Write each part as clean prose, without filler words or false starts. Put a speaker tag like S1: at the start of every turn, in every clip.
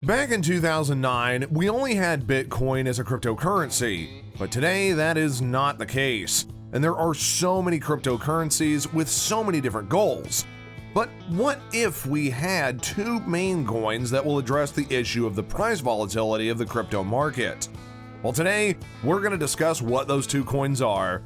S1: Back in 2009, we only had Bitcoin as a cryptocurrency, but today that is not the case, and there are so many cryptocurrencies with so many different goals. But what if we had two main coins that will address the issue of the price volatility of the crypto market? Well, today we're going to discuss what those two coins are.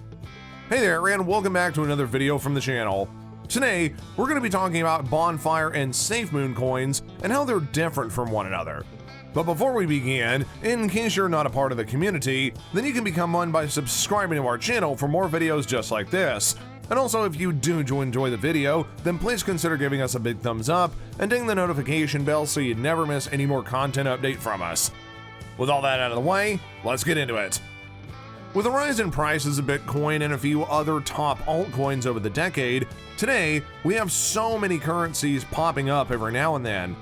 S1: Hey there, and welcome back to another video from the channel. Today, we're going to be talking about Bonfire and Safemoon coins and how they're different from one another. But before we begin, in case you're not a part of the community, then you can become one by subscribing to our channel for more videos just like this. And also, if you do enjoy the video, then please consider giving us a big thumbs up and ding the notification bell so you never miss any more content update from us. With all that out of the way, let's get into it. With the rise in prices of Bitcoin and a few other top altcoins over the decade, today we have so many currencies popping up every now and then.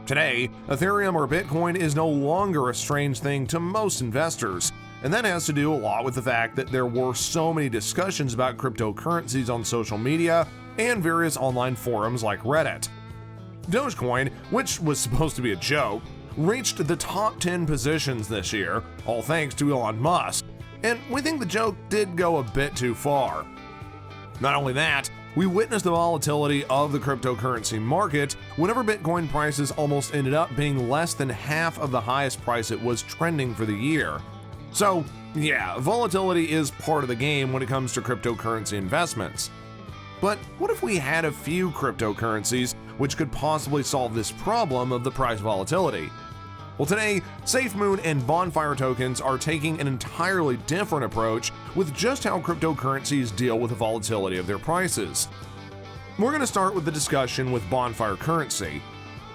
S1: Today, Ethereum or Bitcoin is no longer a strange thing to most investors, and that has to do a lot with the fact that there were so many discussions about cryptocurrencies on social media and various online forums like Reddit. Dogecoin, which was supposed to be a joke, reached the top 10 positions this year, all thanks to Elon Musk. And we think the joke did go a bit too far. Not only that, we witnessed the volatility of the cryptocurrency market whenever Bitcoin prices almost ended up being less than half of the highest price it was trending for the year. So, yeah, volatility is part of the game when it comes to cryptocurrency investments. But what if we had a few cryptocurrencies which could possibly solve this problem of the price volatility? Well, today, Safemoon and Bonfire tokens are taking an entirely different approach with just how cryptocurrencies deal with the volatility of their prices. We're going to start with the discussion with Bonfire currency.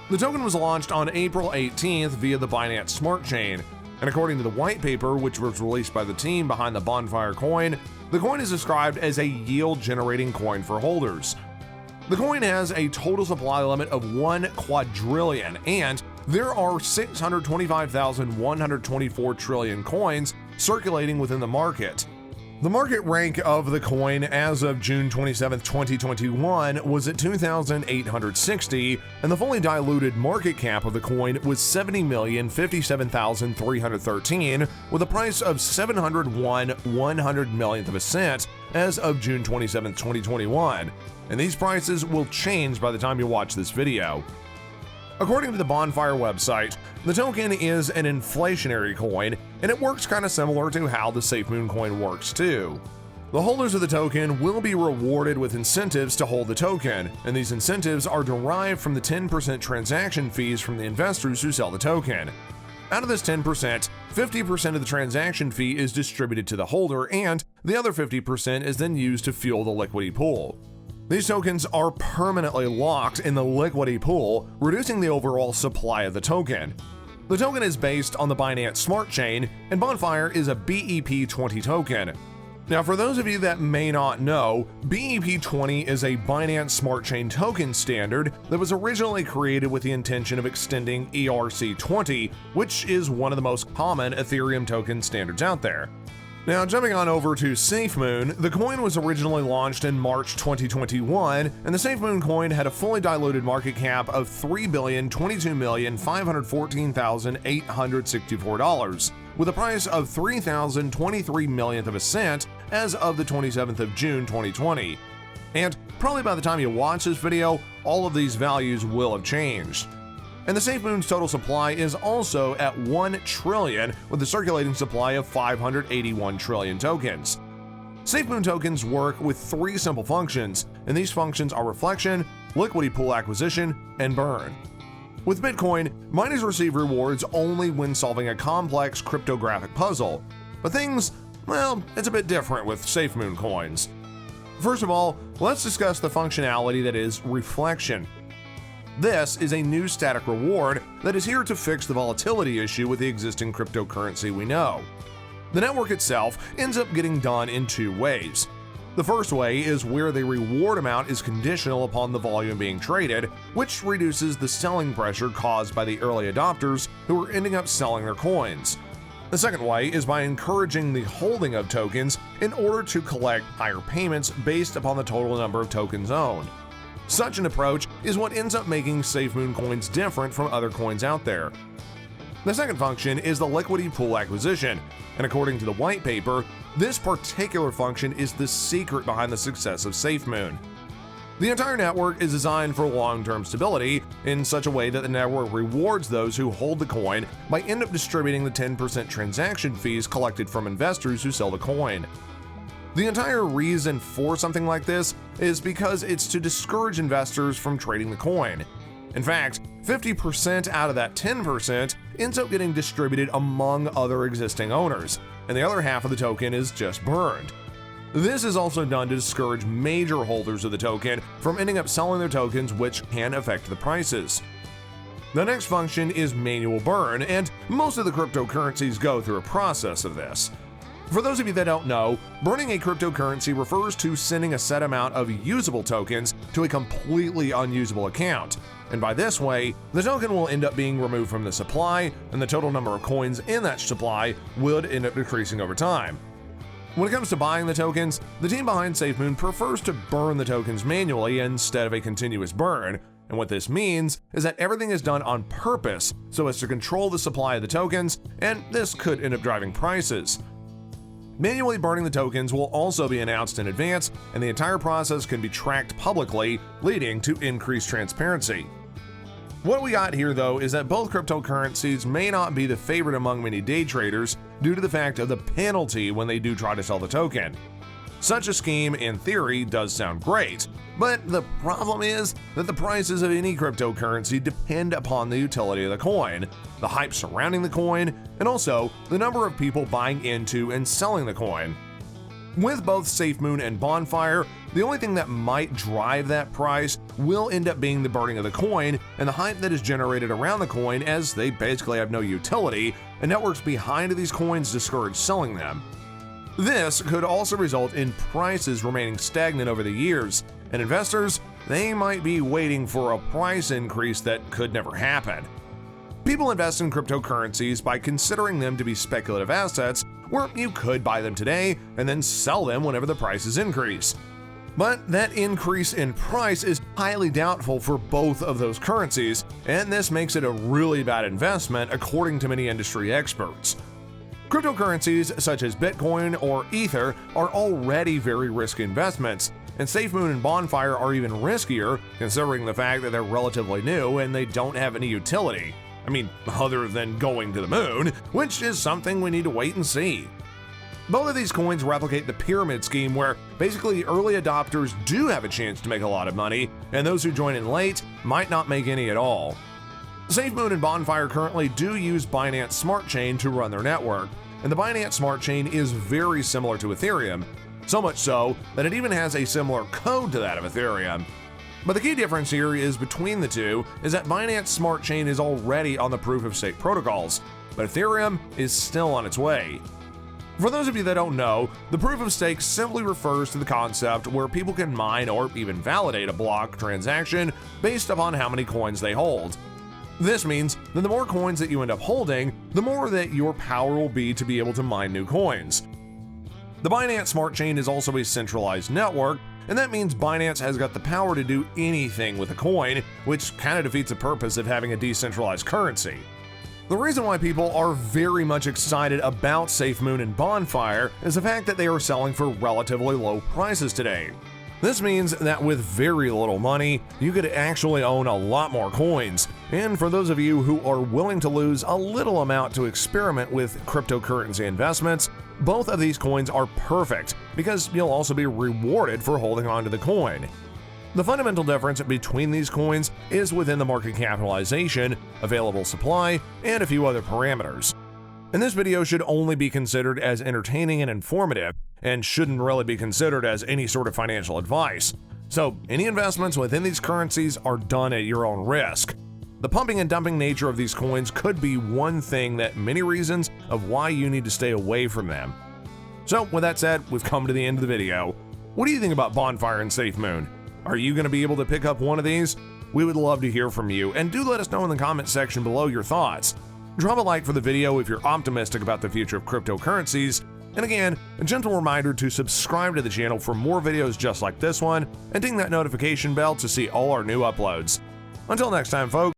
S1: The token was launched on April 18th via the Binance Smart Chain, and according to the white paper, which was released by the team behind the Bonfire coin, the coin is described as a yield-generating coin for holders. The coin has a total supply limit of 1 quadrillion, and there are 625,124 trillion coins circulating within the market. The market rank of the coin as of June 27, 2021 was at 2,860, and the fully diluted market cap of the coin was 70,057,313, with a price of 701 millionth of a cent as of June 27, 2021. And these prices will change by the time you watch this video. According to the Bonfire website, the token is an inflationary coin, and it works kind of similar to how the Safemoon coin works too. The holders of the token will be rewarded with incentives to hold the token, and these incentives are derived from the 10% transaction fees from the investors who sell the token. Out of this 10%, 50% of the transaction fee is distributed to the holder, and the other 50% is then used to fuel the liquidity pool. These tokens are permanently locked in the liquidity pool, reducing the overall supply of the token. The token is based on the Binance Smart Chain, and Bonfire is a BEP20 token. Now, for those of you that may not know, BEP20 is a Binance Smart Chain token standard that was originally created with the intention of extending ERC20, which is one of the most common Ethereum token standards out there. Now, jumping on over to Safemoon, the coin was originally launched in March 2021, and the Safemoon coin had a fully diluted market cap of $3,022,514,864, with a price of 3,023 millionth of a cent as of the 27th of June 2020. And probably by the time you watch this video, all of these values will have changed. And the Safemoon's total supply is also at 1 trillion, with a circulating supply of 581 trillion tokens. Safemoon tokens work with 3 simple functions, and these functions are reflection, liquidity pool acquisition, and burn. With Bitcoin, miners receive rewards only when solving a complex cryptographic puzzle, but things, well, it's a bit different with Safemoon coins. First of all, let's discuss the functionality that is reflection. This is a new static reward that is here to fix the volatility issue with the existing cryptocurrency we know. The network itself ends up getting done in 2 ways. The first way is where the reward amount is conditional upon the volume being traded, which reduces the selling pressure caused by the early adopters who are ending up selling their coins. The second way is by encouraging the holding of tokens in order to collect higher payments based upon the total number of tokens owned. Such an approach is what ends up making Safemoon coins different from other coins out there. The second function is the liquidity pool acquisition, and according to the white paper, this particular function is the secret behind the success of Safemoon. The entire network is designed for long-term stability in such a way that the network rewards those who hold the coin by end up distributing the 10% transaction fees collected from investors who sell the coin. The entire reason for something like this is because it's to discourage investors from trading the coin. In fact, 50% out of that 10% ends up getting distributed among other existing owners, and the other half of the token is just burned. This is also done to discourage major holders of the token from ending up selling their tokens, which can affect the prices. The next function is manual burn, and most of the cryptocurrencies go through a process of this. For those of you that don't know, burning a cryptocurrency refers to sending a set amount of usable tokens to a completely unusable account, and by this way, the token will end up being removed from the supply, and the total number of coins in that supply would end up decreasing over time. When it comes to buying the tokens, the team behind Safemoon prefers to burn the tokens manually instead of a continuous burn, and what this means is that everything is done on purpose so as to control the supply of the tokens, and this could end up driving prices. Manually burning the tokens will also be announced in advance, and the entire process can be tracked publicly, leading to increased transparency. What we got here, though, is that both cryptocurrencies may not be the favorite among many day traders due to the fact of the penalty when they do try to sell the token. Such a scheme, in theory, does sound great, but the problem is that the prices of any cryptocurrency depend upon the utility of the coin, the hype surrounding the coin, and also the number of people buying into and selling the coin. With both Safemoon and Bonfire, the only thing that might drive that price will end up being the burning of the coin and the hype that is generated around the coin, as they basically have no utility, and networks behind these coins discourage selling them. This could also result in prices remaining stagnant over the years, and investors, they might be waiting for a price increase that could never happen. People invest in cryptocurrencies by considering them to be speculative assets where you could buy them today and then sell them whenever the prices increase. But that increase in price is highly doubtful for both of those currencies, and this makes it a really bad investment according to many industry experts. Cryptocurrencies such as Bitcoin or Ether are already very risky investments, and Safemoon and Bonfire are even riskier considering the fact that they're relatively new and they don't have any utility. I mean, other than going to the moon, which is something we need to wait and see. Both of these coins replicate the pyramid scheme where basically early adopters do have a chance to make a lot of money, and those who join in late might not make any at all. Safemoon and Bonfire currently do use Binance Smart Chain to run their network, and the Binance Smart Chain is very similar to Ethereum, so much so that it even has a similar code to that of Ethereum. But the key difference here is between the two is that Binance Smart Chain is already on the proof-of-stake protocols, but Ethereum is still on its way. For those of you that don't know, the proof-of-stake simply refers to the concept where people can mine or even validate a block transaction based upon how many coins they hold. This means that the more coins that you end up holding, the more that your power will be to be able to mine new coins. The Binance Smart Chain is also a centralized network, and that means Binance has got the power to do anything with a coin, which kind of defeats the purpose of having a decentralized currency. The reason why people are very much excited about Safemoon and Bonfire is the fact that they are selling for relatively low prices today. This means that with very little money, you could actually own a lot more coins, and for those of you who are willing to lose a little amount to experiment with cryptocurrency investments, both of these coins are perfect because you'll also be rewarded for holding onto the coin. The fundamental difference between these coins is within the market capitalization, available supply, and a few other parameters. And this video should only be considered as entertaining and informative, and shouldn't really be considered as any sort of financial advice. So any investments within these currencies are done at your own risk. The pumping and dumping nature of these coins could be one thing that many reasons of why you need to stay away from them. So with that said, we've come to the end of the video. What do you think about Bonfire and Safemoon? Are you going to be able to pick up one of these? We would love to hear from you, and do let us know in the comment section below your thoughts. Drop a like for the video if you're optimistic about the future of cryptocurrencies, and again, a gentle reminder to subscribe to the channel for more videos just like this one, and ding that notification bell to see all our new uploads. Until next time, folks.